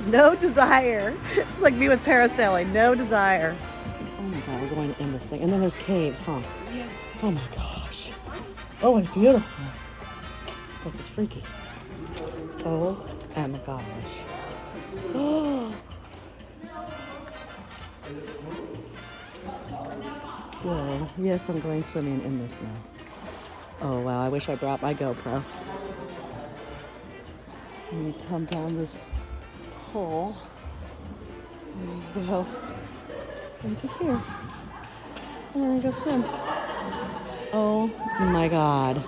No desire. It's like me with parasailing. No desire. Oh my God, we're going in this thing. And then there's caves, huh? Yes. Oh my gosh. Oh, it's beautiful. This is freaky. Oh my gosh. Oh. Whoa. Yes, I'm going swimming in this now. Oh wow, I wish I brought my GoPro. And you come down this hole and you go into here. And then you go swim. Oh my God.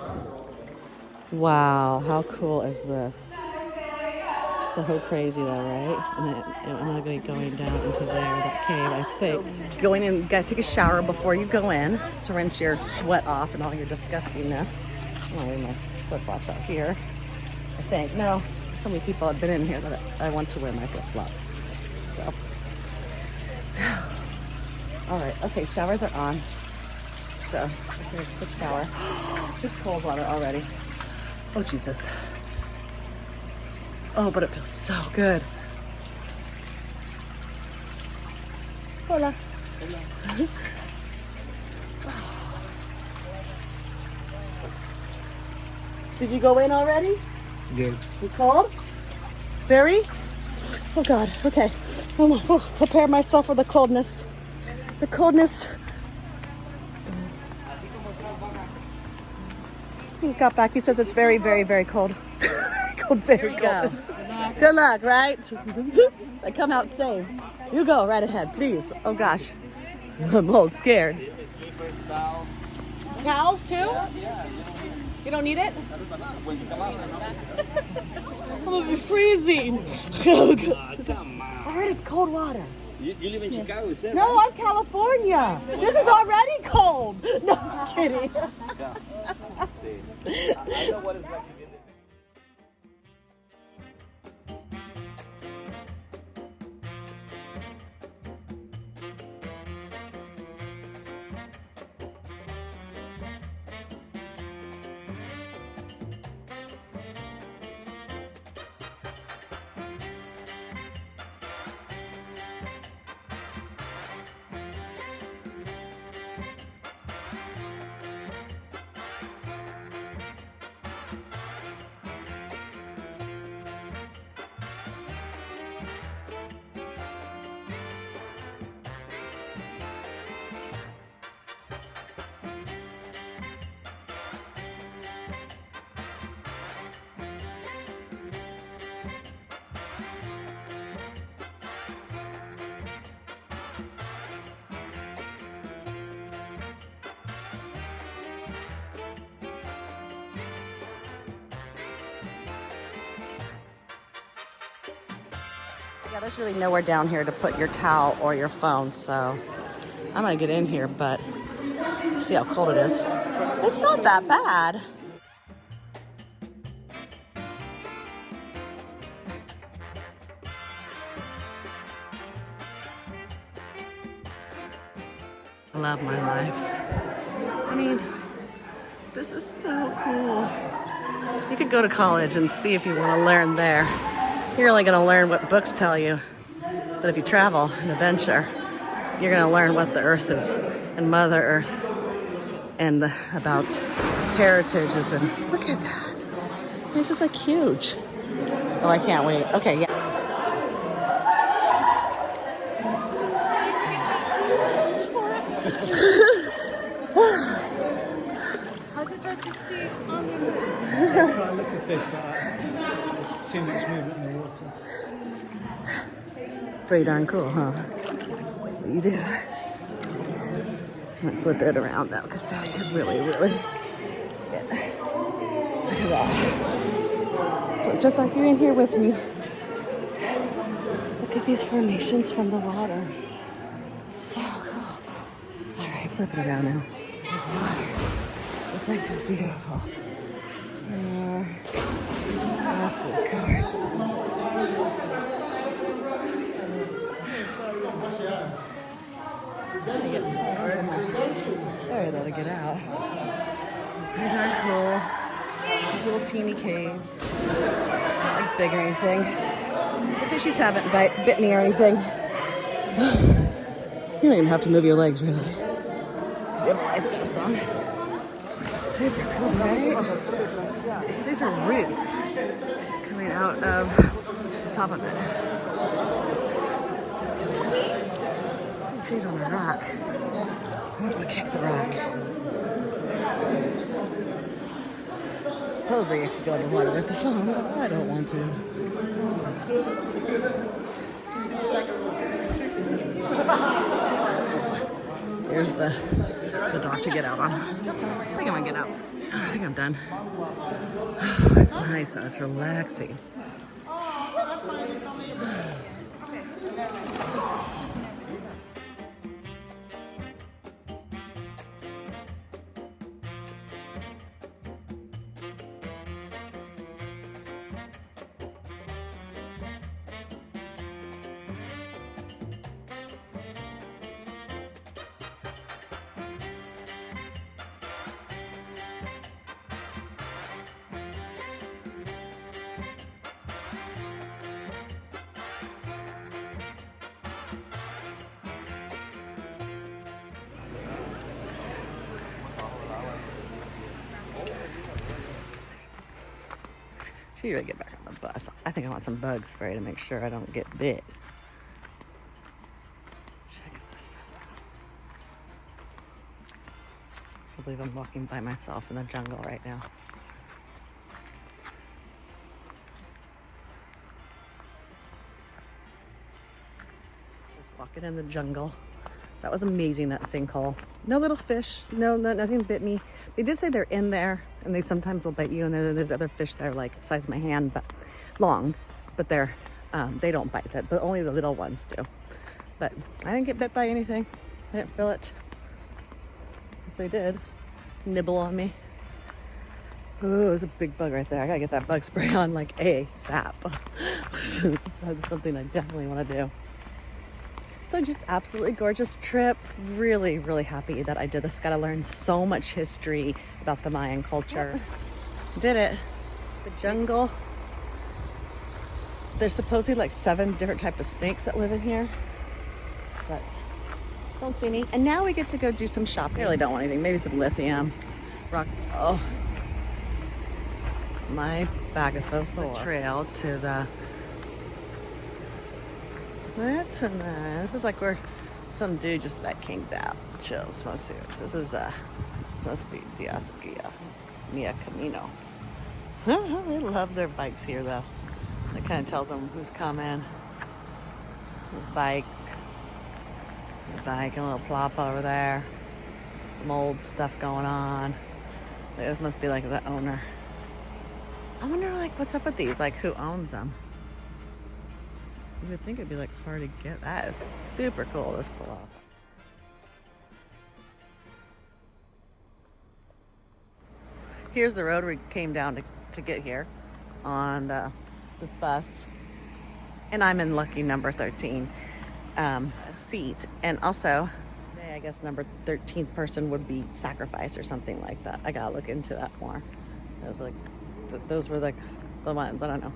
Wow, how cool is this? So crazy though, right? And I'm not going to be going down into there, that cave, I think. Going in, you gotta take a shower before you go in to rinse your sweat off and all your disgustingness. I'm not wearing my flip-flops out here, I think. No, so many people have been in here that I want to wear my flip-flops. So, all right, okay, showers are on. So, let's take a quick shower. It's cold water already. Oh, Jesus. Oh, but it feels so good. Hola. Hola. Did you go in already? Yes. You cold? Very? Oh God, okay. Prepare myself for the coldness. The coldness. He's got back. He says it's very, very, very cold. Cold, very cold. Good luck, right? I come out safe. You go right ahead, please. Oh gosh, I'm all scared. Towels too? You don't need it? I'm gonna be freezing. I heard it's cold water. You live in Chicago, is that? No, I'm California. This is already cold. No, I'm kidding. I know what it's like to be in there. Yeah, there's really nowhere down here to put your towel or your phone, so I'm gonna get in here, but see how cold it is. It's not that bad. I love my life. I mean, this is so cool. You could go to college and see if you want to learn there. You're only going to learn what books tell you. But if you travel and adventure, you're going to learn what the earth is and Mother Earth and about heritages. And look at that. This is like huge. Oh, I can't wait. Okay, yeah. How did I just see on the Quite a little fish, but too much movement in the water. It's pretty darn cool, huh? That's what you do. I'm gonna flip it around though, because Sally could really see it. Look at that. So just like you're in here with me. Look at these formations from the water. So cool. All right, flip it around now. There's water. It's like just beautiful. Absolutely gorgeous. Sorry, that'll get out. Pretty darn cool. These little teeny caves. Not like big or anything. The fishies haven't bit me or anything. You don't even have to move your legs, really. Because you have a life vest on. Super cool, right? These are roots coming out of the top of it. She's on a rock. I'm gonna kick the rock. Supposedly I could go in the water with the phone, but I don't want to. Here's the dock to get out on. I think I'm gonna get out. I think I'm done. It's nice. It's relaxing. She ready to get back on the bus. I think I want some bug spray to make sure I don't get bit. Check this out. I believe I'm walking by myself in the jungle right now. Just walking in the jungle. That was amazing, that sinkhole. No little fish, nothing bit me. They did say they're in there, and they sometimes will bite you, and then there's other fish there, like size of my hand, but long, but they don't bite, but only the little ones do. But I didn't get bit by anything. I didn't feel it. If they did, nibble on me. Oh, there's a big bug right there. I gotta get that bug spray on like ASAP. That's something I definitely want to do. So just absolutely gorgeous trip. Really, really happy that I did this. Got to learn so much history about the Mayan culture. Did it. The jungle. There's supposedly like 7 different types of snakes that live in here, but don't see any. And now we get to go do some shopping. I really don't want anything. Maybe some lithium. Rock. Oh, my back is so sore. The trail to the. That's nice. This is like where some dude just let kings out, chill, smoke cigarettes. This must be Diaskia, Mia Camino. They love their bikes here, though. That kind of tells them who's coming. This bike, and a little plop over there. Some old stuff going on. This must be like the owner. I wonder, like, what's up with these? Like, who owns them? You would think it'd be like hard to get. That is super cool, this pull off. Here's the road we came down to get here on this bus. And I'm in lucky number 13 seat. And also, I guess number 13th person would be sacrificed or something like that. I gotta look into that more. Those were like the ones, I don't know.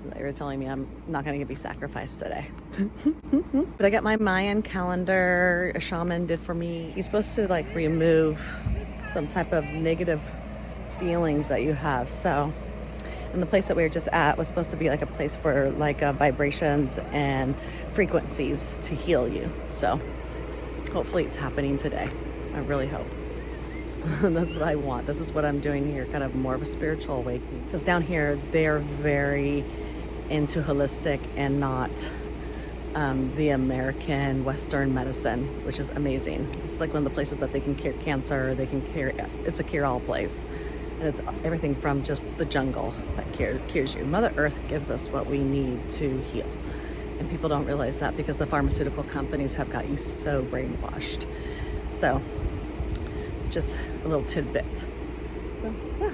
They were telling me I'm not going to be sacrificed today. But I got my Mayan calendar a shaman did for me. He's supposed to like remove some type of negative feelings that you have. So, and the place that we were just at was supposed to be like a place for like vibrations and frequencies to heal you. So hopefully it's happening today. I really hope. That's what I want. This is what I'm doing here, kind of more of a spiritual awakening. Because down here, they're very into holistic and not the American Western medicine, which is amazing. It's like one of the places that they can cure cancer, it's a cure-all place. And it's everything from just the jungle that cures you. Mother Earth gives us what we need to heal. And people don't realize that because the pharmaceutical companies have got you so brainwashed. So, just a little tidbit. So, yeah.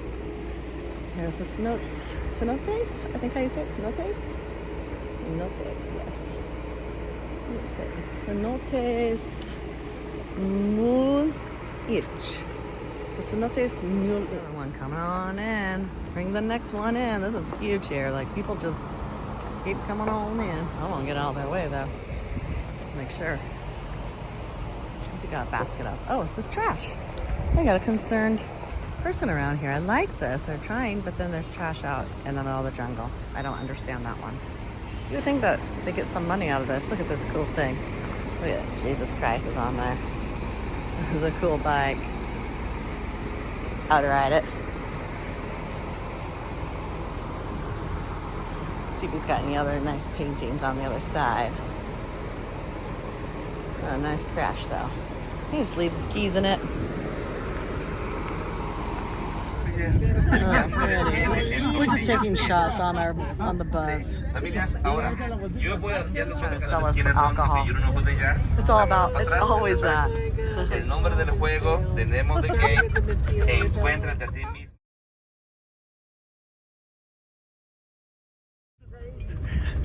Here's the cenotes. Cenotes? I think how you say it. Cenotes? Cenotes, yes. Cenotes Mul Irch. The cenotes Mul Irch. Another one coming on in. Bring the next one in. This is huge here. Like, people just keep coming on in. I won't get out of their way though. Make sure. What's he got a basket up? Oh, this is trash. They got a concerned person around here. I like this. They're trying, but then there's trash out in the middle of the jungle. I don't understand that one. You would think that they get some money out of this. Look at this cool thing. Look at it. Jesus Christ is on there. This is a cool bike. I'd ride it. See if he's got any other nice paintings on the other side. Oh, nice crash though. He just leaves his keys in it. We're just taking shots on the bus. Sell us alcohol. It's all about, it's always that. El nombre del juego, the name of the game, encuéntrate a ti mismo.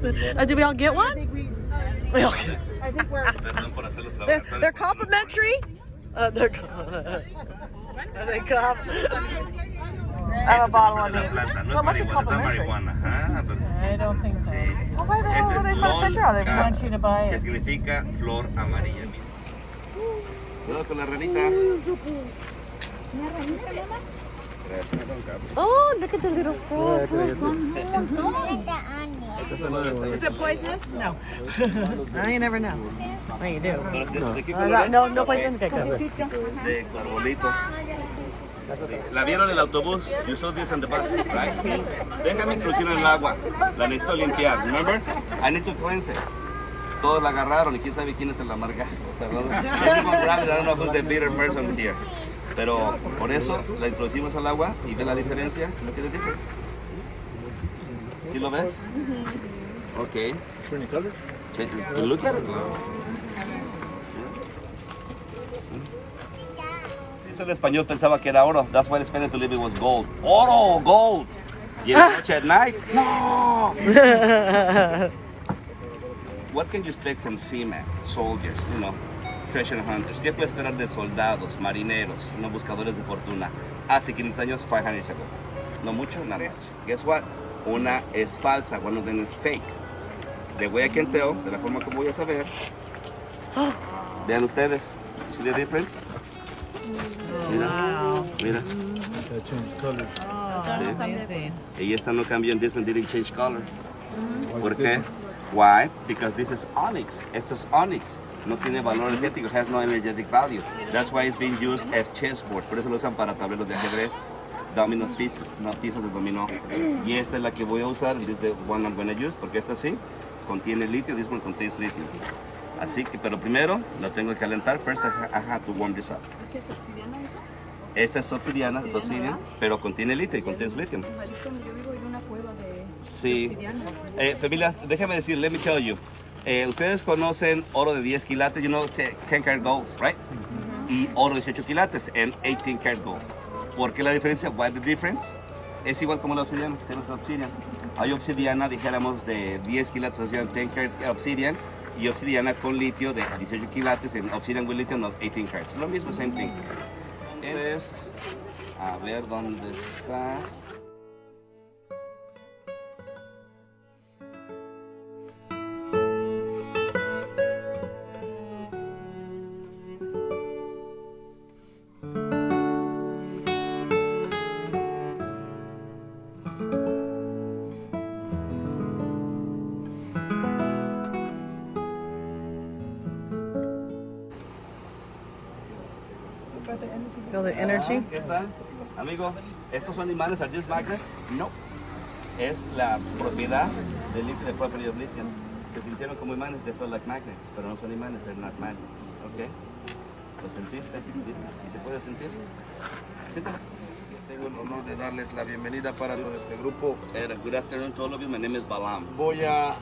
Did we all get one? We all get. Perdón por hacer los trabajos. They're complimentary. Are they comp? I have a bottle on me. So it must be complimentary. I don't think so. Well, why the hell would they put a picture on I there? want you to buy Que it. significa flor amarilla. Cuidado con la ranita. Oh, look at the little frog. Is it poisonous? No. No, you never know. No, you do. ¿De qué color es? No poison. Okay, good. De arbolitos. Sí. La vieron en el autobús. You saw this on the bus, right? Déjame introducir en el agua. La necesito limpiar. Remember? I need to cleanse it. Todos la agarraron y quién sabe quién es el amarga. Perdón. Everyone grabbed it. I don't know who's the bitter person here. Pero por eso la introducimos al agua y ve la diferencia. Look at the difference. ¿Sí lo ves? Okay. Look at it. Eso en español pensaba que era oro. That's why the Spanish believe it was gold. Oro, gold. Y en la noche at night, no. What can you expect from seamen, soldiers, you know, treasure hunters? ¿Qué puedes esperar de soldados, marineros, no buscadores de fortuna? Hace 500 años, 500 years ago. No mucho, nada más. Guess what? Una es falsa, one of them is fake. The way I can tell, de la forma como voy a saber. Vean ustedes. You see the difference? Mira, Wow. mira. That changed colors. Sí. Amazing. Y esta no cambió en this one didn't change color. ¿Por qué? Why? Because this is onyx. Esto es onyx. No tiene valor energético. Has no energetic value. That's why it's being used as chessboard. Por eso lo usan para tableros de ajedrez. Domino pieces, no piezas de dominó. Y esta es la que voy a usar. This is the one I'm going to use. Porque esta sí contiene litio. This one contains lithium. Así que, pero primero lo tengo que calentar. First I have to warm this up. Esta es obsidiana, es obsidian, pero contiene litio y contiene litio. Yo vivo en una cueva de Sí. obsidiana. Familias, déjame decir, let me tell you. Ustedes conocen oro de 10 quilates, you know 10 karat gold, right? Y oro de 18 quilates en 18 karat gold. ¿Por qué la diferencia? Why the difference? Es igual como la obsidiana, se llama obsidian. Hay obsidiana, dijéramos, de 10 quilates, o sea, 10 carats obsidian, y obsidiana con litio de 18 quilates en obsidian with lithium of 18 carats. Lo mismo, same thing. Entonces, a ver dónde estás. Feel the energy? ¿Qué tal? Amigo, ¿estos son imanes? ¿Are these magnets? No. Es la propiedad del litio, the property of lithium. Se sintieron como imanes, they feel like magnets, pero no son imanes, they're not magnets. ¿Ok? ¿Lo sentiste? ¿Y se puede sentir? Siéntalo. Tengo el honor de darles la bienvenida para todo este grupo. Good afternoon to all of you. My name is Balam. Voy a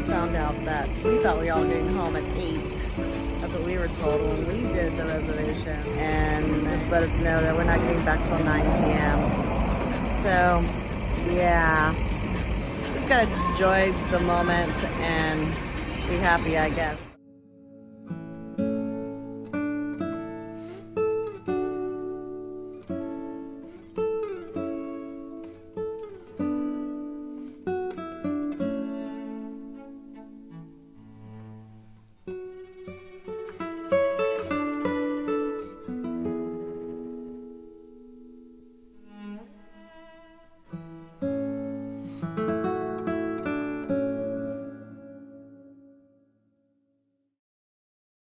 just found out that we thought we were all getting home at 8. That's what we were told when we did the reservation. And just let us know that we're not getting back till 9 p.m. So, yeah. Just gotta enjoy the moment and be happy, I guess.